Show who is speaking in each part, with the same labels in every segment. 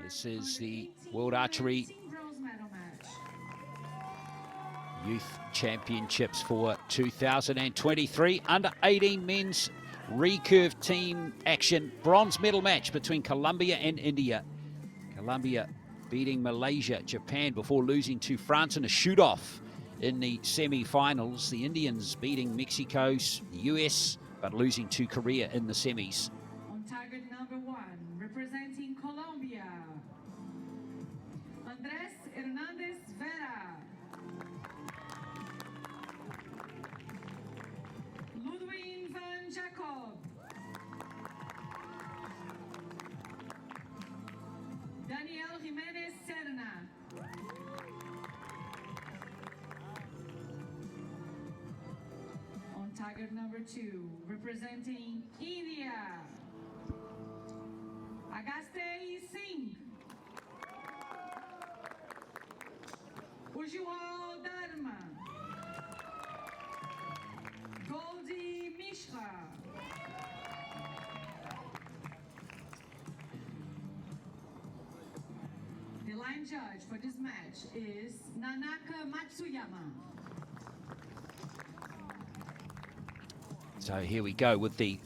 Speaker 1: This is the World Archery Youth Championships for 2023. Under 18 men's recurve team action. Bronze medal match between Colombia and India. Colombia beating Malaysia, Japan before losing to France in a shoot-off in the semi-finals. The Indians beating Mexico, the US, but losing to Korea in the semis.
Speaker 2: On target number 1, representing Colombia, Andrés Hernández Vera. Ludwig van Jacob. Daniel Jiménez Serna. On target number 2, representing India, Agaste Singh. Ujjwal Dharma. Goldie Mishra. The line judge for this match is Nanaka Matsuyama.
Speaker 1: So here we go with the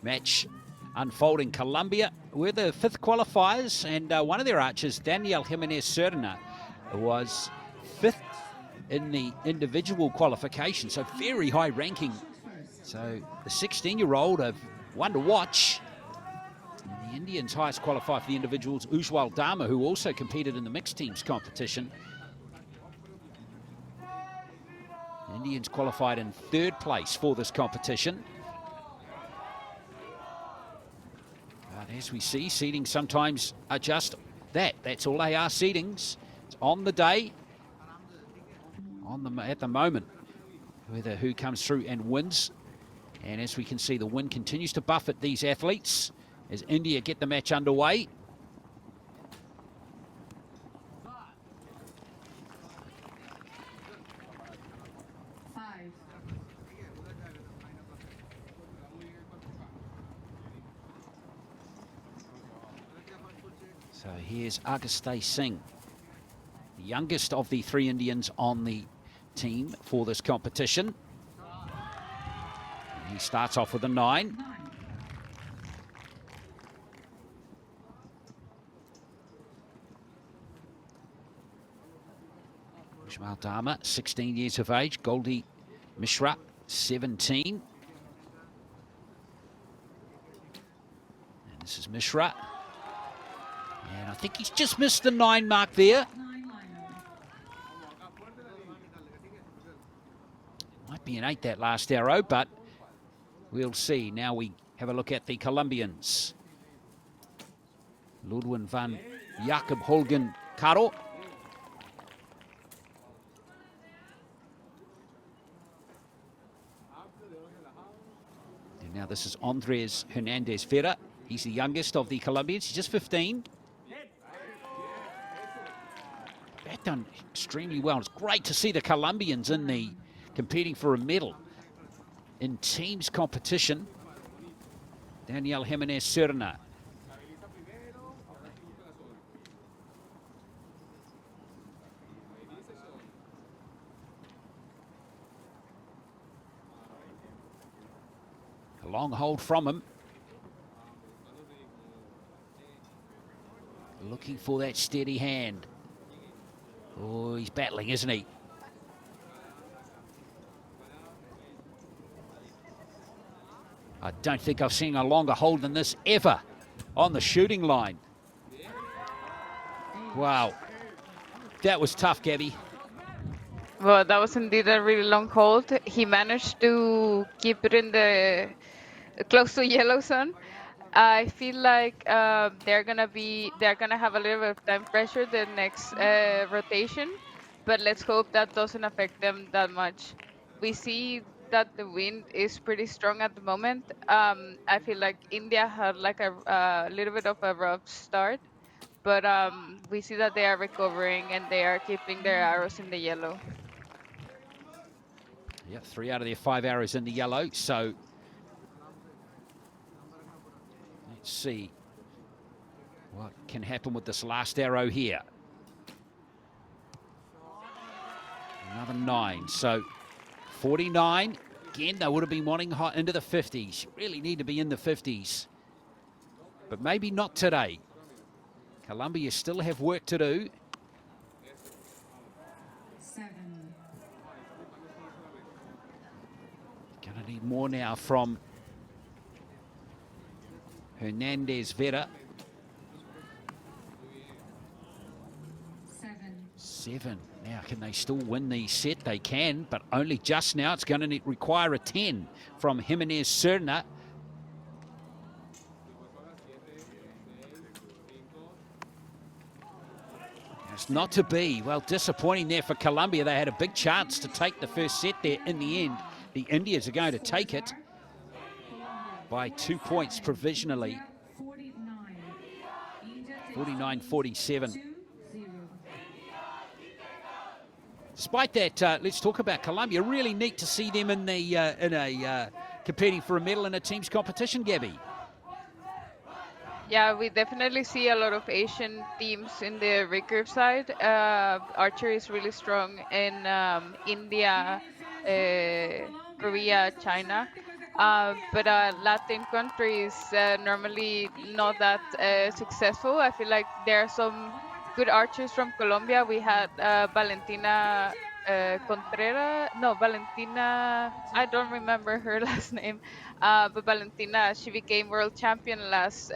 Speaker 1: match unfolding. Colombia were the 5th qualifiers, and one of their archers, Daniel Jimenez Serna, was 5th in the individual qualification, so very high ranking. So the 16-year-old, one to watch. And the Indians' highest qualifier for the individuals, Ujjwal Dharma, who also competed in the mixed teams competition. The Indians qualified in 3rd place for this competition. But as we see, seedings sometimes are just that. That's all they are, seedings. It's on the day, at the moment, whether who comes through and wins. And as we can see, the wind continues to buffet these athletes as India get the match underway. So here's Agaste Singh, the youngest of the 3 Indians on the team for this competition. And he starts off with a 9. Ujjwal Dharma, 16 years of age. Goldie Mishra, 17. And this is Mishra. And I think he's just missed the 9 mark there. Might be an 8, that last arrow, but we'll see. Now we have a look at the Colombians. Ludwig van Jacob Holgen Caro. And now this is Andrés Hernández Vera. He's the youngest of the Colombians. He's just 15. That done extremely well. It's great to see the Colombians in the competing for a medal in teams competition. Daniel Jimenez Serna. A long hold from him. Looking for that steady hand. Oh, he's battling, isn't he? I don't think I've seen a longer hold than this ever on the shooting line. Wow. That was tough, Gabby.
Speaker 3: Well, that was indeed a really long hold. He managed to keep it in the close to yellow zone. I feel like they're gonna have a little bit of time pressure the next rotation, but let's hope that doesn't affect them that much. We see that the wind is pretty strong at the moment. I feel like India had like a little bit of a rough start, but we see that they are recovering and they are keeping their arrows in the yellow.
Speaker 1: Yeah, 3 out of their 5 arrows in the yellow, so let's see. what can happen with this last arrow here. Another 9, so 49. Again, they would have been wanting hot into the 50s. Really need to be in the 50s. But maybe not today. Colombia still have work to do.
Speaker 2: 7.
Speaker 1: Gonna need more now from Hernandez Vera. 7. Now, can they still win the set? They can, but only just now. It's going to require a 10 from Jimenez Serna. It's not to be. Well, disappointing there for Colombia. They had a big chance to take the first set there. In the end, the Indians are going to take it by 2 points provisionally. 49-47. Despite that, let's talk about Colombia. Really neat to see them in the competing for a medal in a team's competition, Gabby.
Speaker 3: Yeah, we definitely see a lot of Asian teams in the recurve side. Archery is really strong in India, Korea, China. But Latin countries normally not that successful. I feel like there are some good archers from Colombia. We had Valentina Valentina, I don't remember her last name, but Valentina, she became world champion last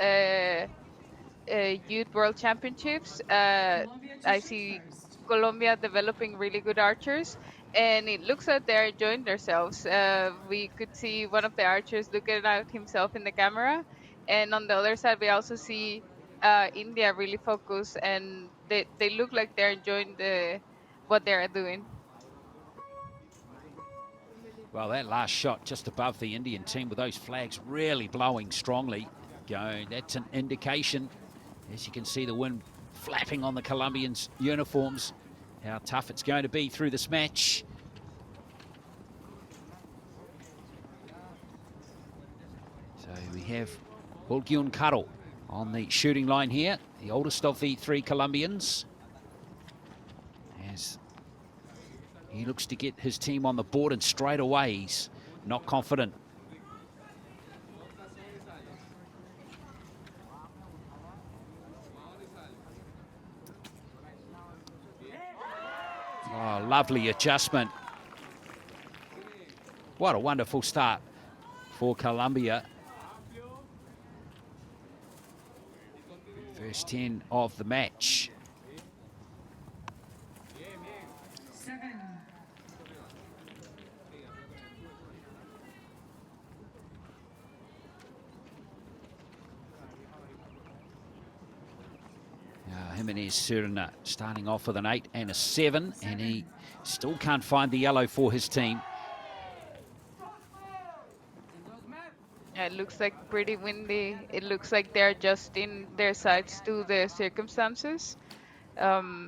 Speaker 3: Youth World Championships. I see Colombia developing really good archers, and it looks like they're enjoying themselves. We could see one of the archers looking at himself in the camera, and on the other side, we also see India really focused, and they look like they're enjoying what they're doing.
Speaker 1: Well, that last shot just above the Indian team with those flags really blowing strongly. Going, that's an indication. As you can see, the wind flapping on the Colombians' uniforms. How tough it's going to be through this match. So we have Hulgyun Karo on the shooting line here, the oldest of the 3 Colombians. As he looks to get his team on the board, and straight away he's not confident. Oh, lovely adjustment. What a wonderful start for Colombia. First 10 of the match.
Speaker 2: 7.
Speaker 1: Jimenez Serna starting off with an 8 and a 7, and he still can't find the yellow for his team.
Speaker 3: Yeah, it looks like pretty windy. It looks like they're adjusting their sights to the circumstances. Yeah,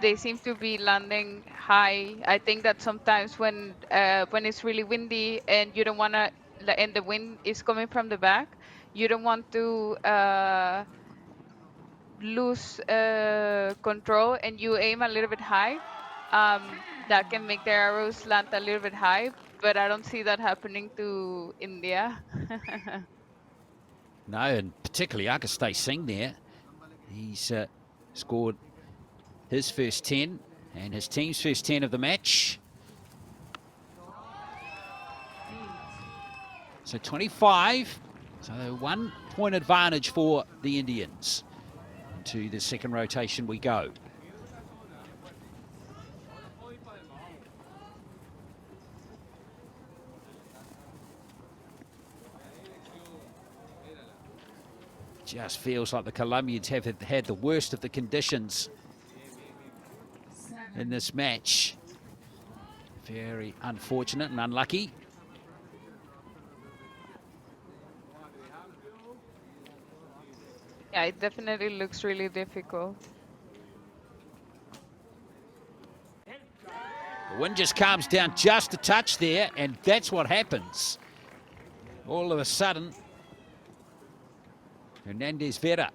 Speaker 3: they seem to be landing high. I think that sometimes when it's really windy and you don't want to, and the wind is coming from the back, you don't want to lose control, and you aim a little bit high. That can make the arrows land a little bit high, but I don't see that happening to India.
Speaker 1: No, and particularly Agastay Singh there. He's scored his first 10 and his team's first 10 of the match. So 25, so 1 point advantage for the Indians. Into the second rotation we go. Just feels like the Colombians have had the worst of the conditions in this match. Very unfortunate and unlucky.
Speaker 3: Yeah, it definitely looks really difficult.
Speaker 1: The wind just calms down just a touch there, and that's what happens. All of a sudden, Hernandez Vera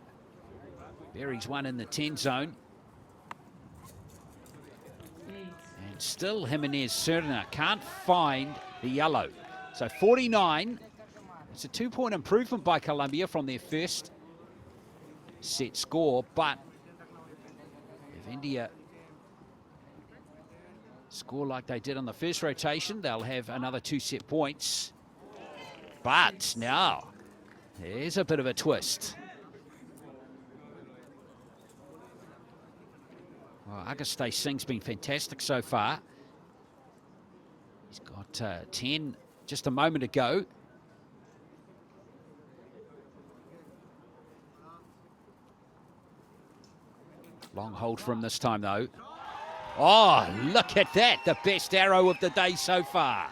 Speaker 1: buries one in the 10 zone. And still Jimenez Serna can't find the yellow. So 49. It's a 2-point improvement by Colombia from their first set score. But if India score like they did on the first rotation, they'll have another 2 set points. But now, there's a bit of a twist. Well, Agastay Singh's been fantastic so far. He's got 10 just a moment ago. Long hold from this time, though. Oh, look at that. The best arrow of the day so far.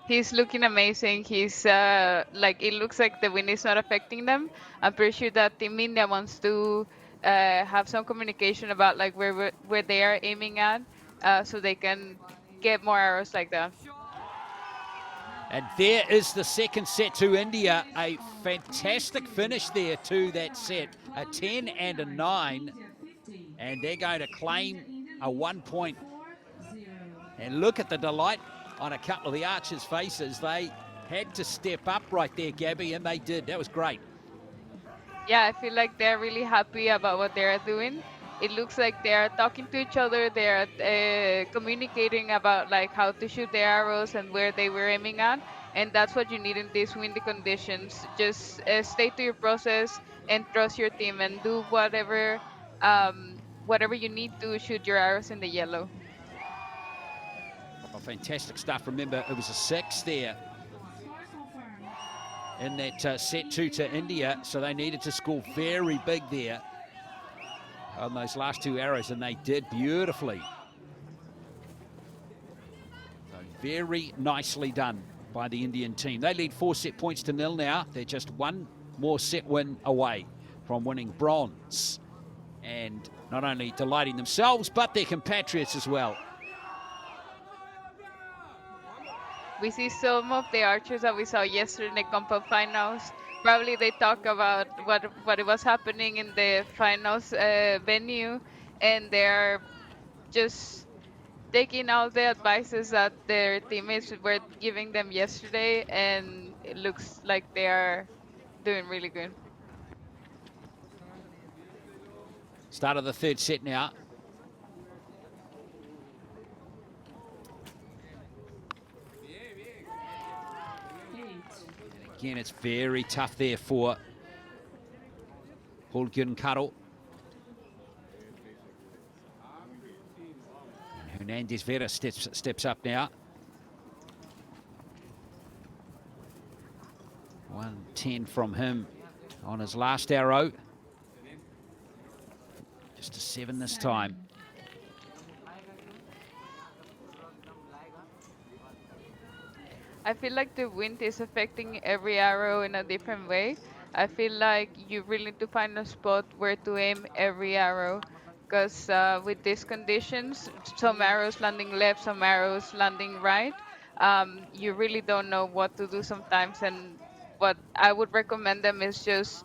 Speaker 3: He's looking amazing. He's like, it looks like the wind is not affecting them. I'm pretty sure that Team India wants to have some communication about like where they are aiming at, so they can get more arrows like that.
Speaker 1: And there is the second set to India. A fantastic finish there to that set. A 10 and a 9. And they're going to claim a 1 point. And look at the delight on a couple of the archers' faces. They had to step up right there, Gabby, and they did. That was great.
Speaker 3: Yeah, I feel like they're really happy about what they're doing. It looks like they're talking to each other. They're communicating about like how to shoot their arrows and where they were aiming at. And that's what you need in these windy conditions. Just stay to your process and trust your team and do whatever you need to shoot your arrows in the yellow.
Speaker 1: Oh, fantastic stuff. Remember, it was a 6 there in that set 2 to India, so they needed to score very big there on those last 2 arrows, and they did beautifully. So very nicely done by the Indian team. They lead 4 set points to 0 now. They're just 1 more set win away from winning bronze, and not only delighting themselves, but their compatriots as well.
Speaker 3: We see some of the archers that we saw yesterday in the Compo finals. Probably they talk about what was happening in the finals venue, and they're just taking all the advices that their teammates were giving them yesterday, and it looks like they are doing really good.
Speaker 1: Start of the third set now. Again, it's very tough there for Holgun Karo. Hernandez Vera steps up now. 110 from him on his last arrow. Just a 7 this time.
Speaker 3: I feel like the wind is affecting every arrow in a different way. I feel like you really need to find a spot where to aim every arrow, because with these conditions, some arrows landing left, some arrows landing right, you really don't know what to do sometimes. And what I would recommend them is just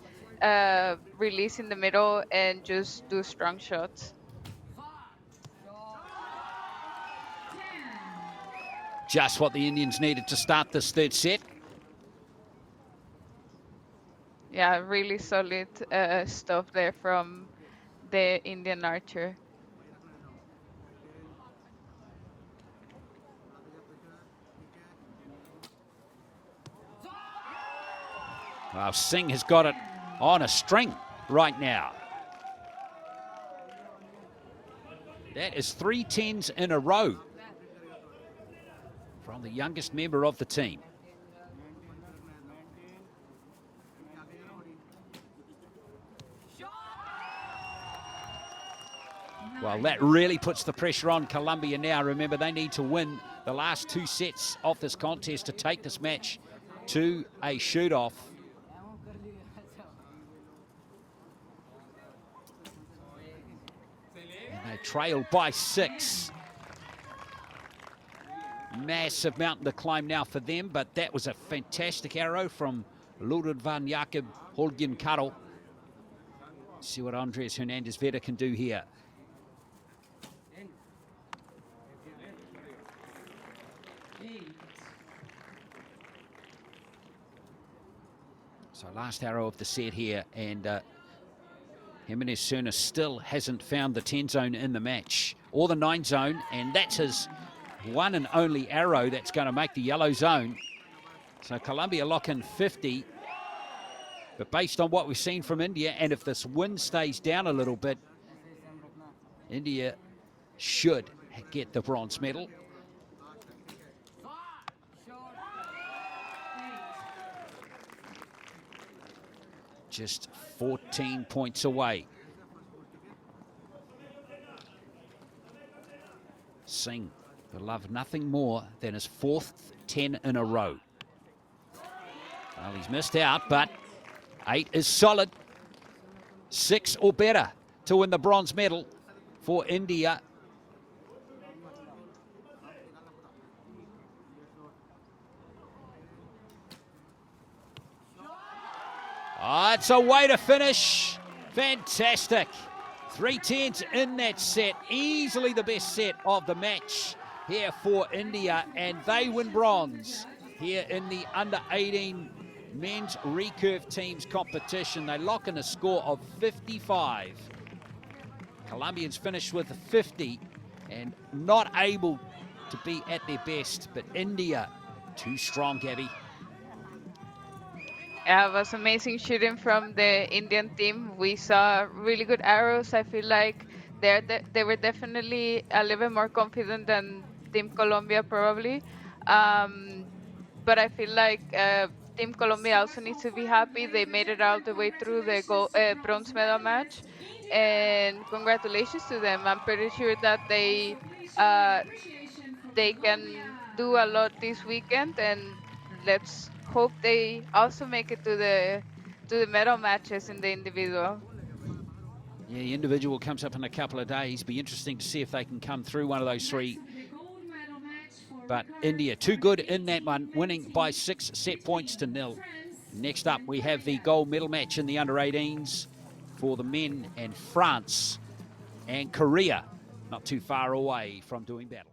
Speaker 3: release in the middle and just do strong shots.
Speaker 1: Just what the Indians needed to start this third set.
Speaker 3: Yeah, really solid stuff there from the Indian archer.
Speaker 1: Well, Singh has got it on a string right now. That is 3 10s in a row from the youngest member of the team. Well, that really puts the pressure on Colombia now. Remember, they need to win the last 2 sets of this contest to take this match to a shoot-off. And they trail by 6. Massive mountain to climb now for them, but that was a fantastic arrow from Ludwig van Jakob Holgen Karel. See what Andres Hernandez-Veta can do here. So last arrow of the set here, and Jimenez Serna still hasn't found the 10 zone in the match, or the 9 zone, and that's his one and only arrow that's going to make the yellow zone. So Colombia lock in 50, but based on what we've seen from India, and if this wind stays down a little bit, India should get the bronze medal. Just 14 points away. Singh will love nothing more than his 4th 10 in a row. Well, he's missed out, but 8 is solid. 6 or better to win the bronze medal for India. Oh, it's a way to finish. Fantastic. 3 10s in that set. Easily the best set of the match here for India. And they win bronze here in the under-18 men's recurve teams competition. They lock in a score of 55. Colombians finished with 50 and not able to be at their best. But India, too strong, Gabby.
Speaker 3: Yeah, it was amazing shooting from the Indian team. We saw really good arrows. I feel like they were definitely a little bit more confident than Team Colombia probably. But I feel like Team Colombia also needs to be happy. They made it all the way through the bronze medal match. And congratulations to them. I'm pretty sure that they can do a lot this weekend, and let's hope they also make it to the medal matches in the individual.
Speaker 1: Yeah, the individual comes up in a couple of days. Be interesting to see if they can come through one of those 3. But India, too good in that one, winning by 6 set points to 0. Next up, we have the gold medal match in the under-18s for the men, and France and Korea not too far away from doing battle.